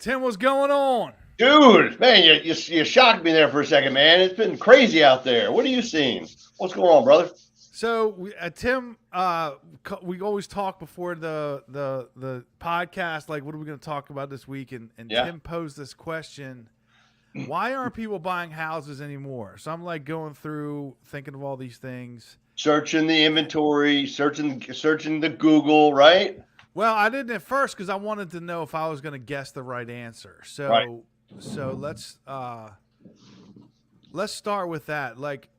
Tim, what's going on? Dude, man, you shocked me there for a second, man. It's been crazy out there. What are you seeing? What's going on, brother? Tim, we always talk before the podcast, like, what are we going to talk about this week? And Yeah. Tim posed this question: why aren't people buying houses anymore? So I'm like going through, thinking of all these things. Searching the inventory, searching the Google, right? Well, I didn't at first because I wanted to know if I was going to guess the right answer. So, Right. so let's start with that. Like,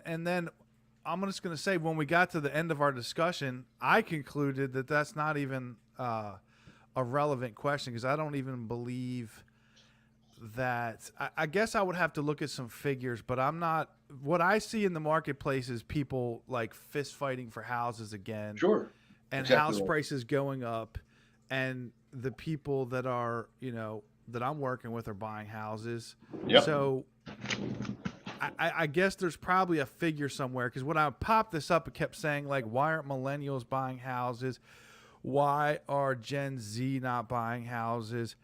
and then I'm just going to say, when we got to the end of our discussion, I concluded that that's not even a relevant question because I don't even believe that. I guess I would have to look at some figures, but I'm not. What I see in the marketplace is people like fist fighting for houses again. Sure. And Exactly house right. prices going up, and the people that are, that I'm working with are buying houses. Yep. So I guess there's probably a figure somewhere, because when I popped this up, it kept saying, like, why aren't millennials buying houses? Why are Gen Z not buying houses?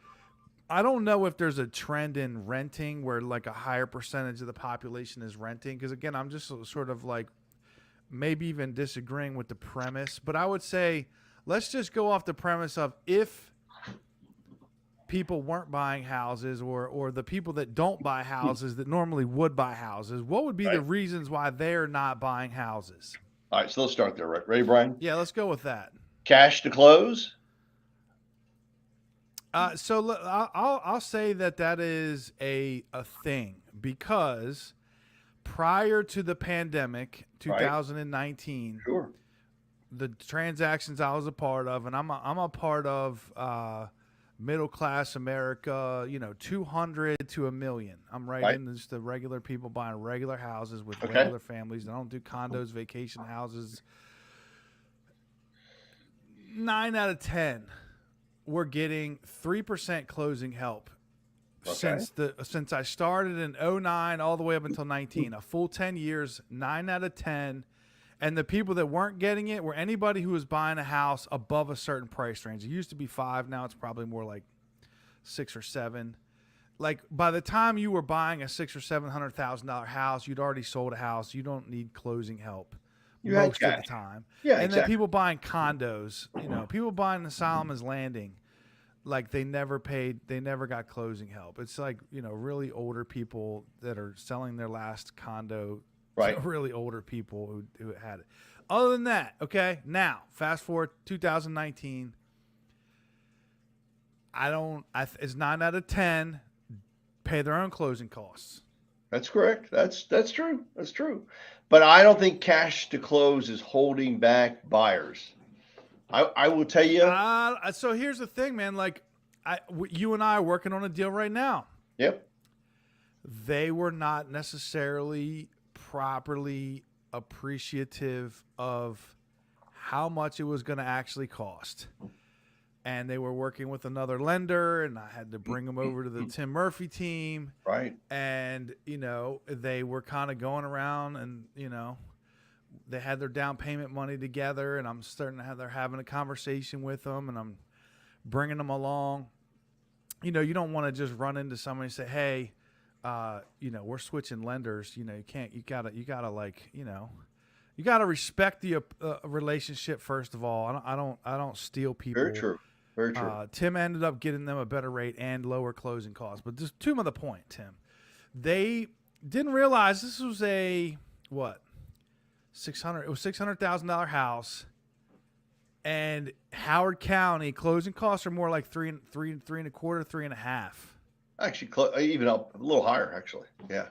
I don't know if there's a trend in renting where like a higher percentage of the population is renting, because again, I'm just sort of like maybe even disagreeing with the premise, but I would say let's just go off the premise of, if people weren't buying houses, or the people that don't buy houses that normally would buy houses, what would be the Right. reasons why they're not buying houses? All right, so let's start there, right? Ready, Brian? Yeah, let's go with that. Cash to close. I'll say that is a thing, because prior to the pandemic, 2019, Sure. the transactions I was a part of, and I'm a part of middle class America, 200 to $1 million. I'm right in just the regular people buying regular houses with regular families. I don't do condos, vacation houses. 9 out of 10, we're getting 3% closing help. Since I started in 2009 all the way up until 19, a full 10 years, 9 out of 10. And the people that weren't getting it were anybody who was buying a house above a certain price range. It used to be 5, now it's probably more like 6 or 7. Like, by the time you were buying a $600,000 or $700,000 house, you'd already sold a house. You don't need closing help most of the time. Yeah, and exactly. then people buying condos, people buying the Solomon's Landing, like they never got closing help. It's like, really older people that are selling their last condo. Right. Really older people who had it. Other than that, okay, now fast forward 2019. It's 9 out of 10 pay their own closing costs. That's correct. That's true. That's true. But I don't think cash to close is holding back buyers. I will tell you. So here's the thing, man. Like, you and I are working on a deal right now. Yep. They were not necessarily properly appreciative of how much it was going to actually cost. And they were working with another lender, and I had to bring them over to the Tim Murphy team. Right. And, they were kind of going around, and, they had their down payment money together, and I'm starting to they're having a conversation with them, and I'm bringing them along. You don't want to just run into somebody and say, hey, we're switching lenders. You gotta respect the relationship first of all. I don't steal people. Very true. Very true. Tim ended up getting them a better rate and lower closing costs. But just to the point, Tim, they didn't realize this was a $600,000 house, and Howard County closing costs are more like three and a quarter, 3.5. Actually, even up a little higher. Actually, yeah.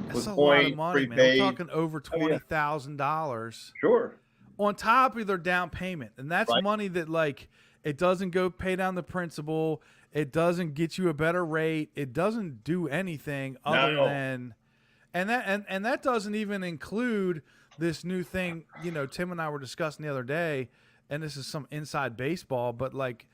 That's a lot of money, man. We're talking over $20,000. Sure. On top of their down payment, and that's money that, like, it doesn't go pay down the principal. It doesn't get you a better rate. It doesn't do anything other than, and that doesn't even include this new thing. Tim and I were discussing the other day, and this is some inside baseball, but like,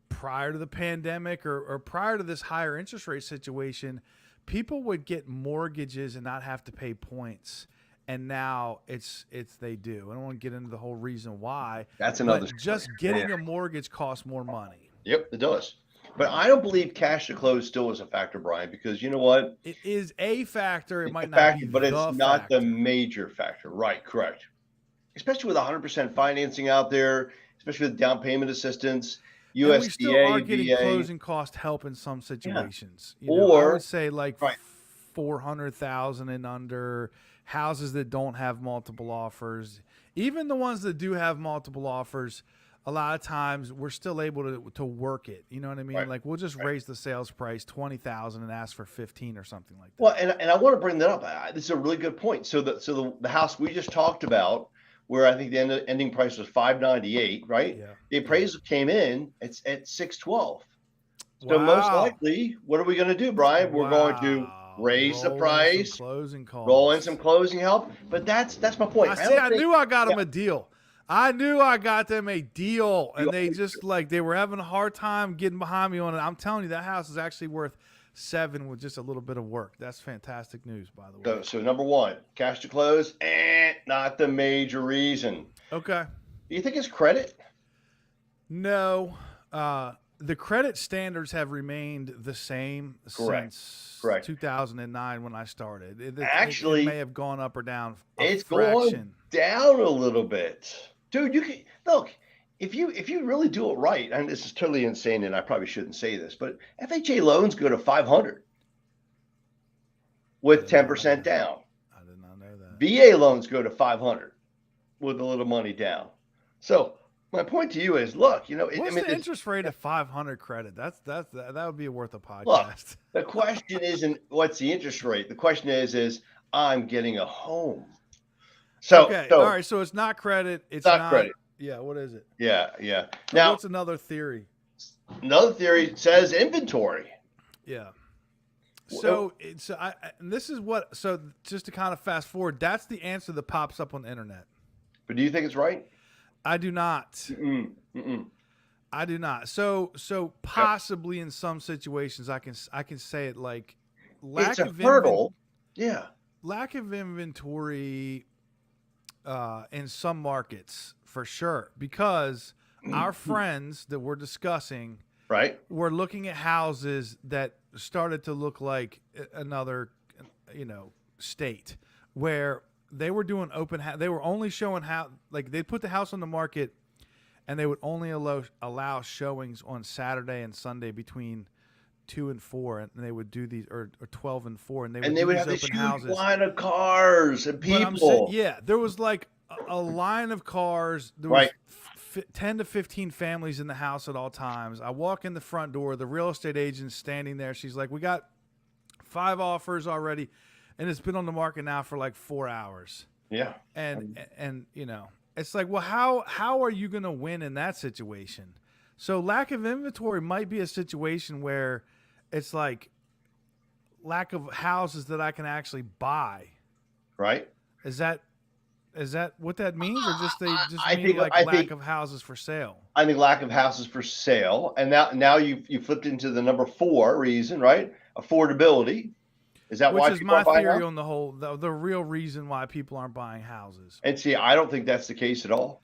prior to the pandemic or prior to this higher interest rate situation, people would get mortgages and not have to pay points. and now it's they do. I don't want to get into the whole reason why. That's another But just story. getting a mortgage costs more money. Yep, it does. But I don't believe cash to close still is a factor, Brian, because you know what? It is a factor. It It's might a not factor, be but it's the not factor. the major factor. Right, correct. Especially with 100% financing out there, especially with down payment assistance, And we still are USDA, getting VA. closing cost help in some situations. I Or would say like right. 400,000 and under, houses that don't have multiple offers. Even the ones that do have multiple offers, a lot of times we're still able to work it. You know what I mean? Right. Like we'll just raise the sales price 20,000 and ask for 15 or something like that. Well, and I want to bring that up. This is a really good point. So the house we just talked about, where I think the ending price was 598, right? Yeah. The appraisal came in at 612. So most Wow. likely, what are we going to do, Brian? We're going to raise the Roll in some price, closing costs. roll in some closing help. But that's my point. I knew I got them a deal. I knew I got them a deal, and they just they were having a hard time getting behind me on it. I'm telling you, that house is actually worth 7 with just a little bit of work. That's fantastic news, by the way. So number one, cash to close, not the major reason. Okay. Do you think it's credit? No. The credit standards have remained the same since 2009 when I started. Actually, it may have gone up or down it's fraction. going down a little bit. Dude, you can look, if you really do it right, and this is totally insane, and I probably shouldn't say this, but FHA loans go to 500 with 10% down. I did not know that. VA loans go to 500 with a little money down. So my point to you is, look, what's the interest rate at 500 credit? That would be worth a podcast. Look, the question isn't what's the interest rate. The question is I'm getting a home. So okay, all right. So it's not credit. It's not credit. Yeah. What is it? Yeah. Now, what's another theory? Another theory says inventory. Yeah. So and this is what. So just to kind of fast forward, that's the answer that pops up on the internet. But do you think it's right? I do not. Mm-mm. I do not. So possibly in some situations, I can say it like lack of hurdle. Lack of inventory. In some markets for sure, because our friends that we're discussing were looking at houses that started to look like another state where they were doing open house. They were only showing how, like, they'd put the house on the market and they would only allow showings on Saturday and Sunday between 2 and 4, and they would do these, or 12 and 4, and they would have these this open huge houses. Line of cars and people. There was like a line of cars. There was 10 to 15 families in the house at all times. I walk in the front door. The real estate agent's standing there. She's like, "We got 5 offers already, and it's been on the market now for like 4 hours." Yeah, and it's like, well, how are you going to win in that situation? So lack of inventory might be a situation where it's like lack of houses that I can actually buy. Right. Is that what that means, or just lack of houses for sale? I think lack of houses for sale, and now you flipped into the number 4 reason, right? Affordability. Is that why? Which is my theory on the whole, the real reason why people aren't buying houses. And see, I don't think that's the case at all.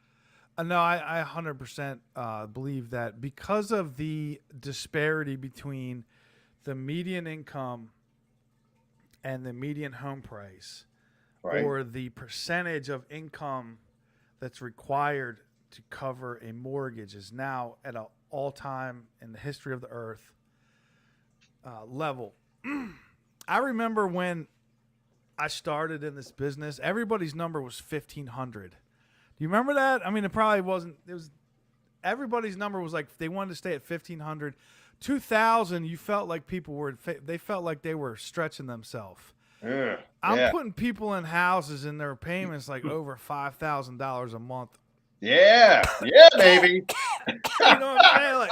No, I 100% believe that because of the disparity between the median income and the median home price, or the percentage of income that's required to cover a mortgage, is now at an all-time in the history of the earth level. I remember when I started in this business, everybody's number was 1,500. Do you remember that? I mean, it probably wasn't. It was everybody's number was like they wanted to stay at 1,500. 2,000, you felt like they felt like they were stretching themselves. I'm putting people in houses and their payments like over $5,000 a month. Yeah, baby. You know what I'm saying? Like,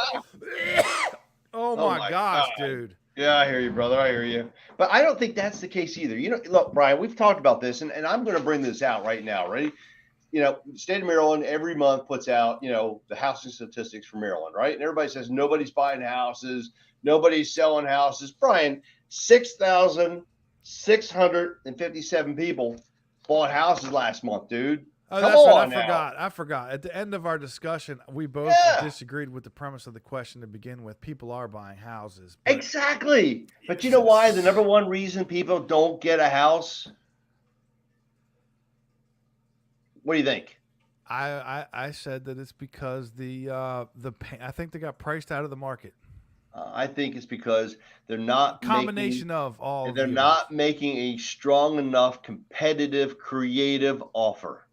oh my gosh, dude. Yeah, I hear you, brother. I hear you. But I don't think that's the case either. Look, Brian, we've talked about this, and I'm going to bring this out right now. Ready? State of Maryland every month puts out, the housing statistics for Maryland, right? And everybody says nobody's buying houses, nobody's selling houses. Brian, 6,657 people bought houses last month, dude. Oh, Come that's right. I on now. forgot. I forgot. At the end of our discussion, we both Yeah. disagreed with the premise of the question to begin with. People are buying houses. But Exactly. But you know why? The number one reason people don't get a house? What do you think? I said that it's because I think they got priced out of the market. I think it's because they're not Combination of all. they're of the not above. making a strong enough, competitive, creative offer.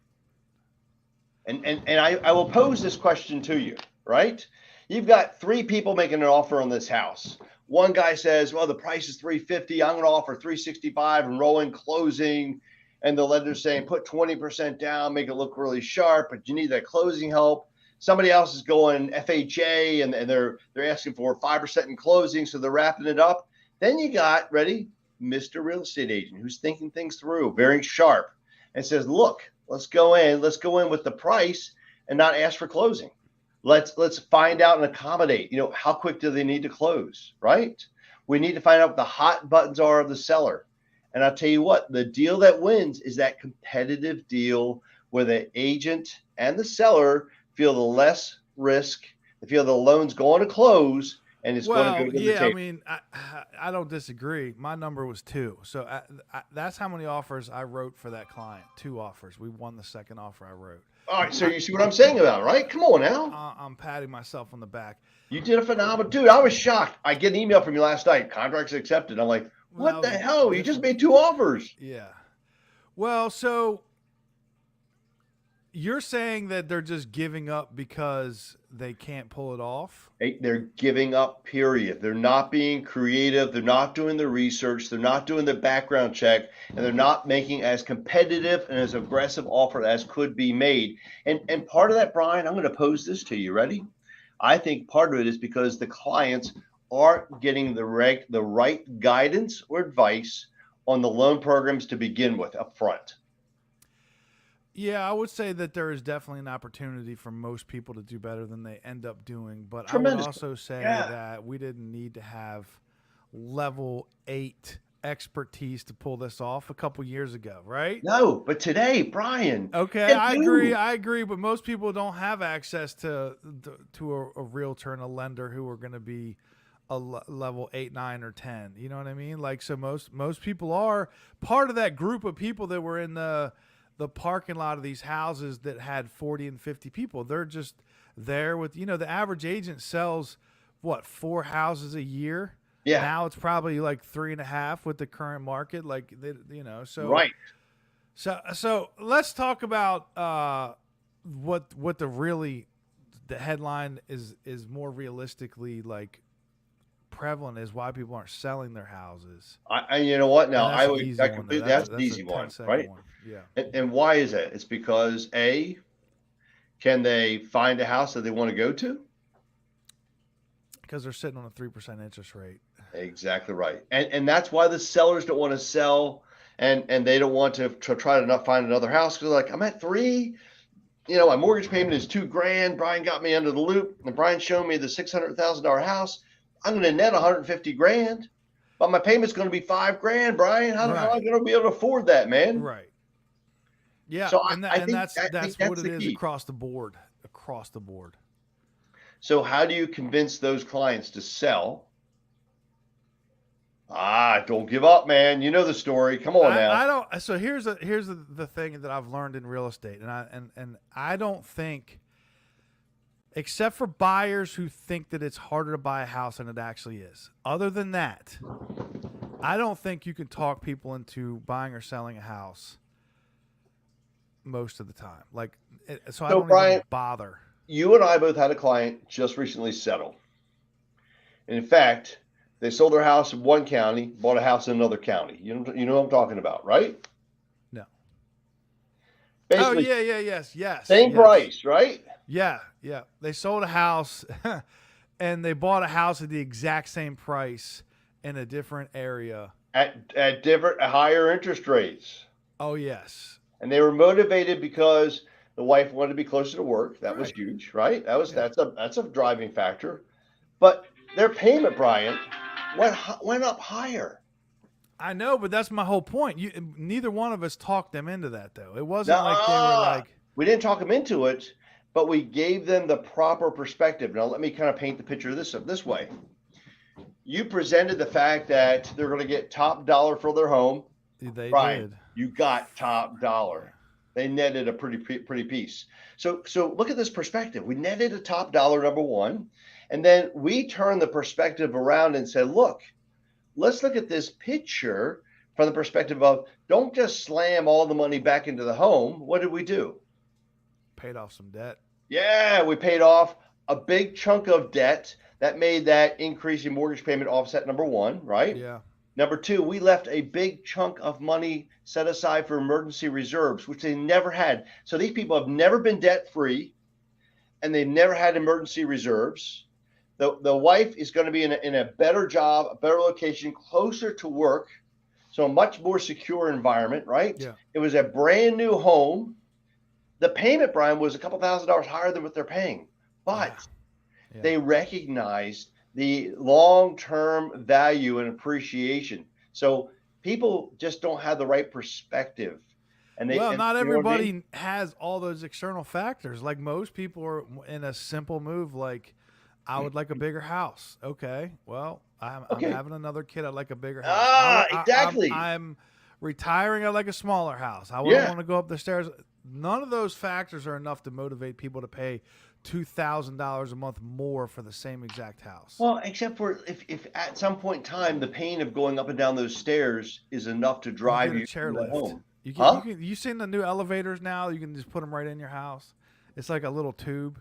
And I will pose this question to you, right? You've got three people making an offer on this house. One guy says, well, the price is 350. I'm going to offer 365 and roll in closing. And the lender's saying, put 20% down, make it look really sharp, but you need that closing help. Somebody else is going FHA and they're asking for 5% in closing, so they're wrapping it up. Then you got, ready, Mr. Real Estate Agent who's thinking things through, very sharp, and says, look, let's go in with the price and not ask for closing. Let's find out and accommodate, how quick do they need to close, right? We need to find out what the hot buttons are of the seller. And I'll tell you what, the deal that wins is that competitive deal where the agent and the seller feel the less risk, they feel the loan's going to close, and it's going to go to the table. I mean, I don't disagree. My number was 2. So that's how many offers I wrote for that client. 2 offers. We won the second offer I wrote. All right, so you see what I'm saying about it, right? Come on now. I'm patting myself on the back. You did a phenomenal, dude. I was shocked. I get an email from you last night. Contracts accepted. I'm like, what the hell? You just made 2 offers. Yeah. Well, so you're saying that they're just giving up because they can't pull it off? They're giving up, period. They're not being creative. They're not doing the research. They're not doing the background check. And they're not making as competitive and as aggressive offer as could be made. And part of that, Brian, I'm going to pose this to you. Ready? I think part of it is because the clients aren't getting the right guidance or advice on the loan programs to begin with up front. Yeah, I would say that there is definitely an opportunity for most people to do better than they end up doing. But Tremendous. I would also say that we didn't need to have level 8 expertise to pull this off a couple years ago, right? No, but today, Brian. Okay, I agree. But most people don't have access to a realtor and a lender who are going to be a level 8, 9, or 10. You know what I mean? Like, so most people are part of that group of people that were in the parking lot of these houses that had 40 and 50 people. They're just there with, the average agent sells 4 houses a year. Yeah. Now it's probably like 3.5 with the current market. Like, so. Right. So let's talk about what the headline is more realistically like prevalent is why people aren't selling their houses. You know what? Now that's an easy one, right? One. Yeah. And why is that? It's because can they find a house that they want to go to? Because they're sitting on a 3% interest rate. Exactly right. And that's why the sellers don't want to sell and they don't want to try to not find another house because like I'm at 3. My mortgage payment is $2,000. Brian got me under the loop, and Brian showed me the $600,000 house. I'm going to net $150,000, but my payment's going to be $5,000. Brian, how am I going to be able to afford that, man? Right. Yeah. So that's what it is key. Across the board. Across the board. So how do you convince those clients to sell? Don't give up, man. You know the story. Come on now. I don't. So here's the thing that I've learned in real estate, and I don't think, except for buyers who think that it's harder to buy a house than it actually is. Other than that, I don't think you can talk people into buying or selling a house most of the time. Like, so I don't Brian, even bother. You and I both had a client just recently settle. And in fact, they sold their house in one county, bought a house in another county. You know what I'm talking about, right? No. Basically, yes. Same price, right? Yeah. They sold a house and they bought a house at the exact same price in a different area. At different, higher interest rates. Oh, yes. And they were motivated because the wife wanted to be closer to work. That was huge, right? That's a driving factor. But their payment, Brian, went up higher. I know, but that's my whole point. Neither one of us talked them into that, though. It wasn't like they were Nuh-uh. like, We didn't talk them into it, but we gave them the proper perspective. Now, let me kind of paint the picture of this way. You presented the fact that they're going to get top dollar for their home. they Brian, did. you got top dollar. They netted a pretty piece. So look at this perspective. We netted a top dollar, number one, and then we turned the perspective around and said, look, let's look at this picture from the perspective of don't just slam all the money back into the home. What did we do? Paid off some debt. Yeah, we paid off a big chunk of debt that made that increase in mortgage payment offset, number one, right? Yeah. Number two, we left a big chunk of money set aside for emergency reserves, which they never had. So these people have never been debt free and they've never had emergency reserves. The wife is going to be in a better job, a better location, closer to work. So a much more secure environment, right? Yeah. It was a brand new home. The payment, Brian, was a couple $1,000s higher than what they're paying, but Yeah. they recognized the long-term value and appreciation. So people just don't have the right perspective. Not everybody has all those external factors. Like most people are in a simple move, like I would like a bigger house. Okay, well, I'm having another kid. I'd like a bigger house. Exactly. I'm retiring. I'd like a smaller house. I wouldn't want to go up the stairs. None of those factors are enough to motivate people to pay $2,000 a month more for the same exact house. Well, except for if at some point in time the pain of going up and down those stairs is enough to drive you chair to lift. home. You seen the new elevators now? You can just put them right in your house. It's like a little tube.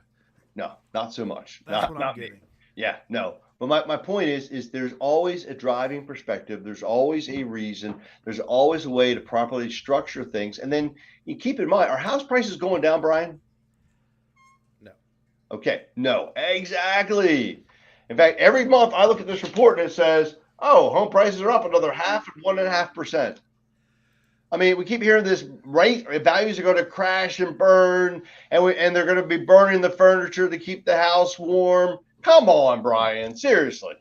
No, not so much. That's what I'm getting. Yeah, no. But my point is there's always a driving perspective. There's always a reason. There's always a way to properly structure things. And then you keep in mind, are house prices going down, Brian? No. Okay, no, exactly. In fact, every month I look at this report and it says, oh, home prices are up another 1.5%. I mean, we keep hearing this values are going to crash and burn, and they're going to be burning the furniture to keep the house warm. Come on, Brian. Seriously.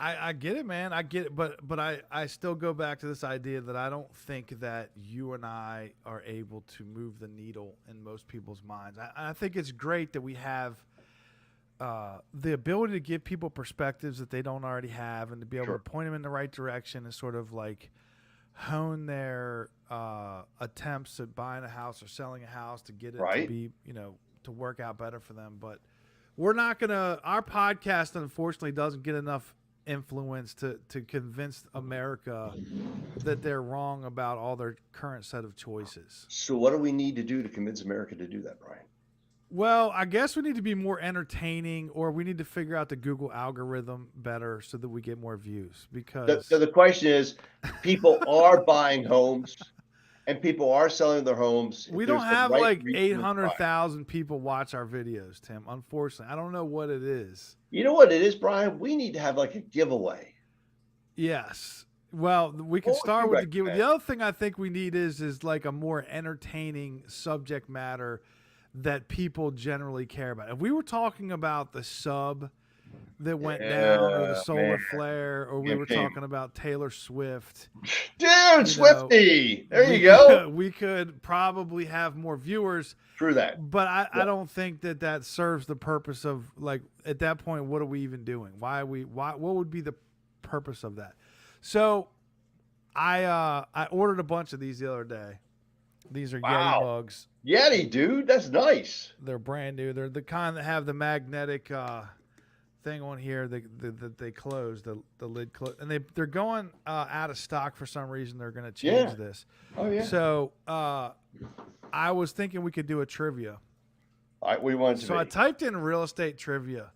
I get it, man. I get it, but I still go back to this idea that I don't think that you and I are able to move the needle in most people's minds. I think it's great that we have the ability to give people perspectives that they don't already have, and to be able to point them in the right direction and sort of like hone their attempts at buying a house or selling a house to get it to be, to work out better for them. But we're not our podcast unfortunately doesn't get enough influence to convince America that they're wrong about all their current set of choices. So what do we need to do to convince America to do that, Brian? Well, I guess we need to be more entertaining, or we need to figure out the Google algorithm better so that we get more views. Because so the question is, people are buying homes and people are selling their homes. We don't have like 800,000 people watch our videos, Tim. Unfortunately, I don't know what it is. You know what it is, Brian? We need to have like a giveaway. Yes. Well, we can start with the giveaway. The other thing I think we need is like a more entertaining subject matter that people generally care about. If we were talking about the sub that went down, or the solar flare, or we were talking about Taylor Swift. Dude, Swifty! There you go. We could probably have more viewers. True that. But I don't think that serves the purpose of, like, at that point, what are we even doing? What would be the purpose of that? So I ordered a bunch of these the other day. These are Yeti mugs. Yeti, dude, that's nice. They're brand new. They're the kind that have the magnetic thing on here that they close, the lid close, and they're going out of stock for some reason. They're going to change this. Oh yeah. So I was thinking we could do a trivia. We wanted to. So I typed in real estate trivia.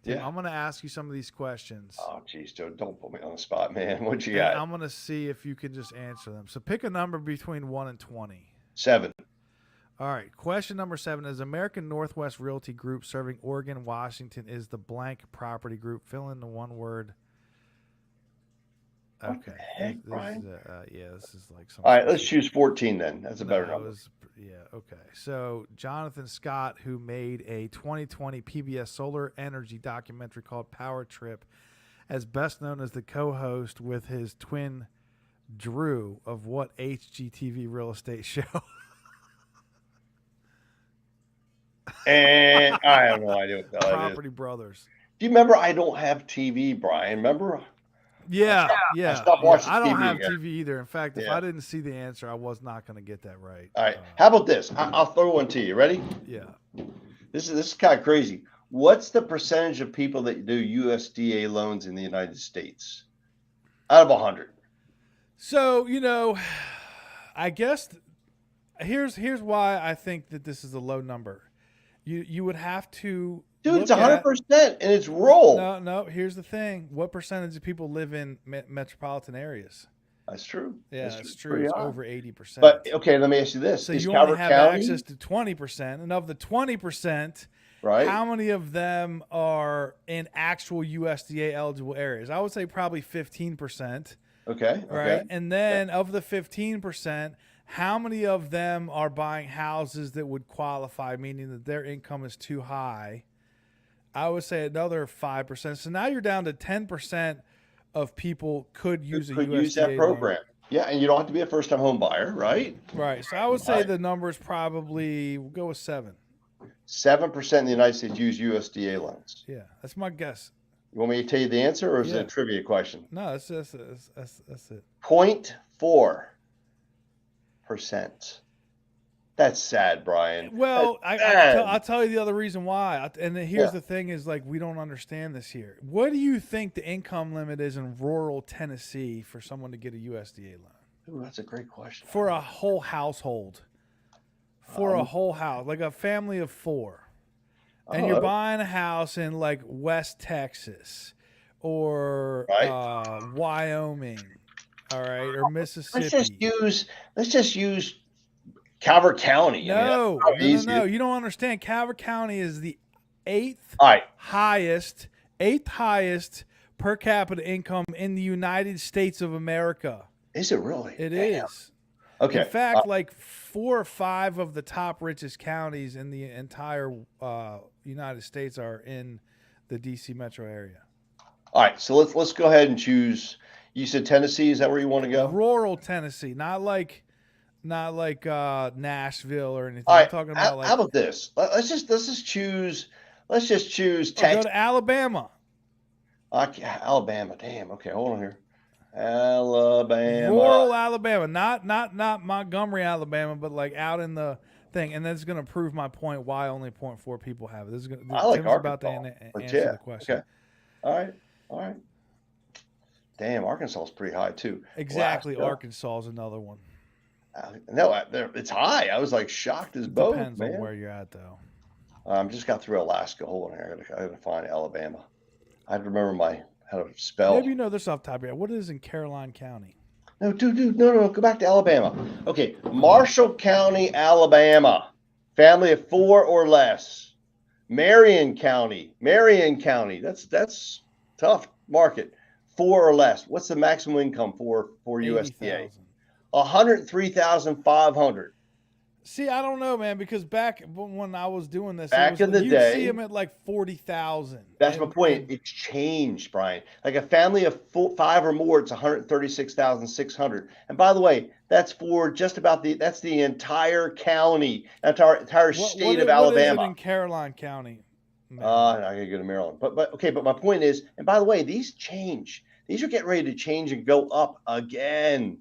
Tim, Yeah. I'm going to ask you some of these questions. Oh, geez, don't put me on the spot, man. What you got? I'm going to see if you can just answer them. So pick a number between 1 and 20. 7. All right. Question number 7 is American Northwest Realty Group serving Oregon, Washington is the blank property group. Fill in the one word. Okay. Heck, Brian? This is like something. All right, let's choose 14 then. That's a better number. Okay. So Jonathan Scott, who made a 2020 PBS solar energy documentary called Power Trip, as best known as the co-host with his twin Drew of what HGTV real estate show? And I have no idea what the hell it is. Property Brothers. Do you remember? I don't have TV, Brian. Remember? Yeah. I stopped watching I don't TV have again. TV either. In fact, if Yeah. I didn't see the answer, I was not going to get that right. All right. How about this? I'll throw one to you. Ready? Yeah. This is kind of crazy. What's the percentage of people that do USDA loans in the United States out of 100? So, I guess here's why I think that this is a low number. You would have to Dude, it's 100%, and it's rural. No. Here's the thing: what percentage of people live in metropolitan areas? That's true. Yeah, that's true. It's over 80%. But okay, let me ask you this: so is you Calvert only have County, access to 20%, and of the 20%, right? how many of them are in actual USDA eligible areas? I would say probably 15%. Okay. Right, and then of the 15%. How many of them are buying houses that would qualify, meaning that their income is too high? I would say another 5%. So now you're down to 10% of people could use use that program. loan. Yeah, and you don't have to be a first-time home buyer, right? Right. So I would say the number is probably, we'll go with 7. 7% in the United States use USDA loans. Yeah, that's my guess. You want me to tell you the answer, or is Yeah. it a trivia question? No, that's it. 0.4%. That's sad, Brian. Well, I'll tell you the other reason why. And then here's Yeah. the thing is, like, we don't understand this here. What do you think the income limit is in rural Tennessee for someone to get a USDA loan? Ooh, that's a great question. For a whole household. For a whole house. Like a family of 4. And you're buying a house in, like, West Texas or Wyoming, all right, or Mississippi. Let's just use Calvert County. No. You don't understand. Calvert County is the 8th highest per capita income in the United States of America. Is it really? It is. Okay. In fact, like 4 or 5 of the top richest counties in the entire United States are in the DC metro area. All right, so let's go ahead and choose. You said Tennessee. Is that where you want to go? Rural Tennessee, not like Nashville or anything. All right, I'm talking about how about this? Let's just choose Texas. Go to Alabama. Alabama. Damn. Okay, hold on here. Alabama. Rural Alabama, not Montgomery, Alabama, but like out in the thing. And that's going to prove my point why only 0.4 people have it. This is going. I like Tim's about to Arkansas. answer the question. Okay. All right. Damn, Arkansas is pretty high too. Exactly. Alaska. Arkansas is another one. No, it's high. I was like shocked as both. Depends man. on where you're at, though. Just got through Alaska. Hold on here. I gotta find Alabama. I had to remember how to spell. Maybe you know this off the top of your head. What is in Caroline County? No, dude, no. Go back to Alabama. Okay, Marshall County, Alabama. Family of 4 or less. Marion County. That's tough market. 4 or less. What's the maximum income for USDA? 103,500. See, I don't know, man, because back when I was doing this, in the day, you'd see them at like 40,000. That's my point. It's changed, Brian. Like a family of 5 or more, it's 136,600. And by the way, that's for just about that's the entire county, entire state of Alabama. What is it in Caroline County? I gotta go to Maryland. But my point is, and by the way, these change. These are getting ready to change and go up again.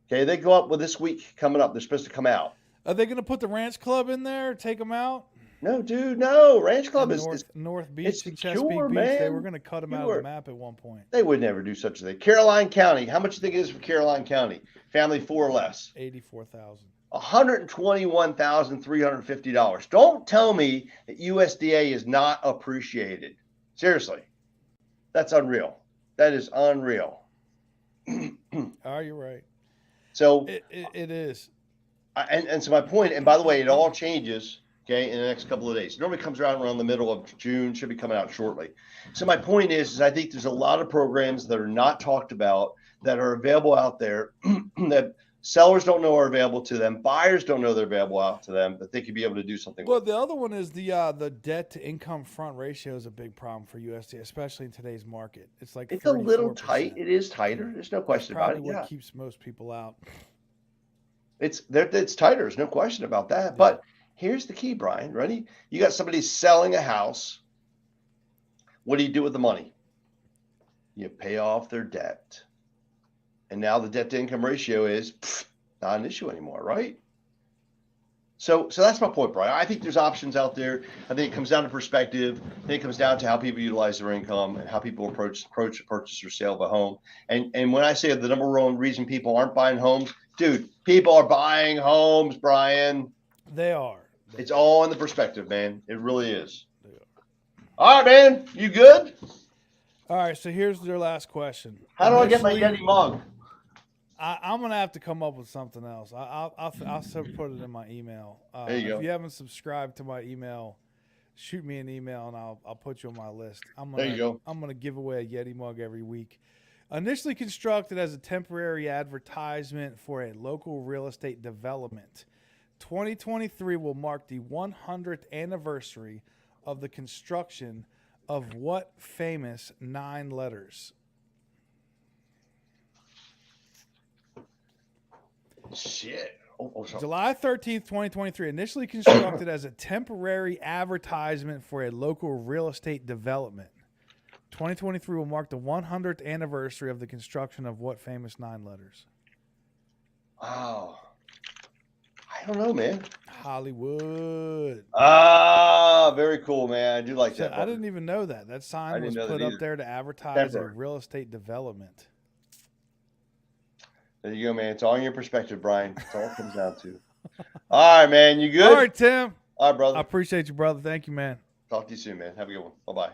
Okay, they go up with this week coming up. They're supposed to come out. Are they going to put the Ranch Club in there? Take them out? No, dude, no. Ranch Club is North Beach it's and secure, Chesapeake Beach. man. They were going to cut them out of the map at one point. They would never do such a thing. Caroline County. How much do you think it is for Caroline County? Family 4 or less. 84,000. $121,350. Don't tell me that USDA is not appreciated. Seriously, that's unreal. That is unreal. Oh, you're right. So it is. And so my point, and by the way, it all changes, okay, in the next couple of days. It normally comes around the middle of June, should be coming out shortly. So my point is I think there's a lot of programs that are not talked about that are available out there that Sellers don't know are available to them. Buyers don't know they're available out to them, that they could be able to do something Well, with. the other one is the debt to income front ratio is a big problem for USD, especially in today's market. It's like It's a little 34%. tight. It is tighter. There's no question about Probably it. what Yeah. keeps most people out. It's tighter. There's no question about that. Yeah. But here's the key, Brian. Ready? You got somebody selling a house. What do you do with the money? You pay off their debt. And now the debt to income ratio is not an issue anymore, right? So that's my point, Brian. I think there's options out there. I think it comes down to perspective. I think it comes down to how people utilize their income and how people approach the purchase or sale of a home. And when I say the number one reason people aren't buying homes, dude, people are buying homes, Brian. They are. It's all in the perspective, man. It really is. All right, man. You good? All right, so here's their last question. How do I get my Initially, Yeti mug? I'm gonna have to come up with something else. I'll put it in my email. There you go. If you haven't subscribed to my email, shoot me an email and I'll put you on my list. There you go. I'm gonna give away a Yeti mug every week. Initially constructed as a temporary advertisement for a local real estate development, 2023 will mark the 100th anniversary of the construction of what famous 9 letters? Shit. Sorry. July 13th, 2023, initially constructed as a temporary advertisement for a local real estate development. 2023 will mark the 100th anniversary of the construction of what famous 9 letters? Oh, I don't know, man. Hollywood. Ah, very cool, man. I do like So that. I brother. didn't even know that. That I sign didn't was know that put up either. there to advertise Temporary. a real estate development. There you go, man. It's all in your perspective, Brian. That's all it comes down to. All right, man. You good? All right, Tim. All right, brother. I appreciate you, brother. Thank you, man. Talk to you soon, man. Have a good one. Bye-bye.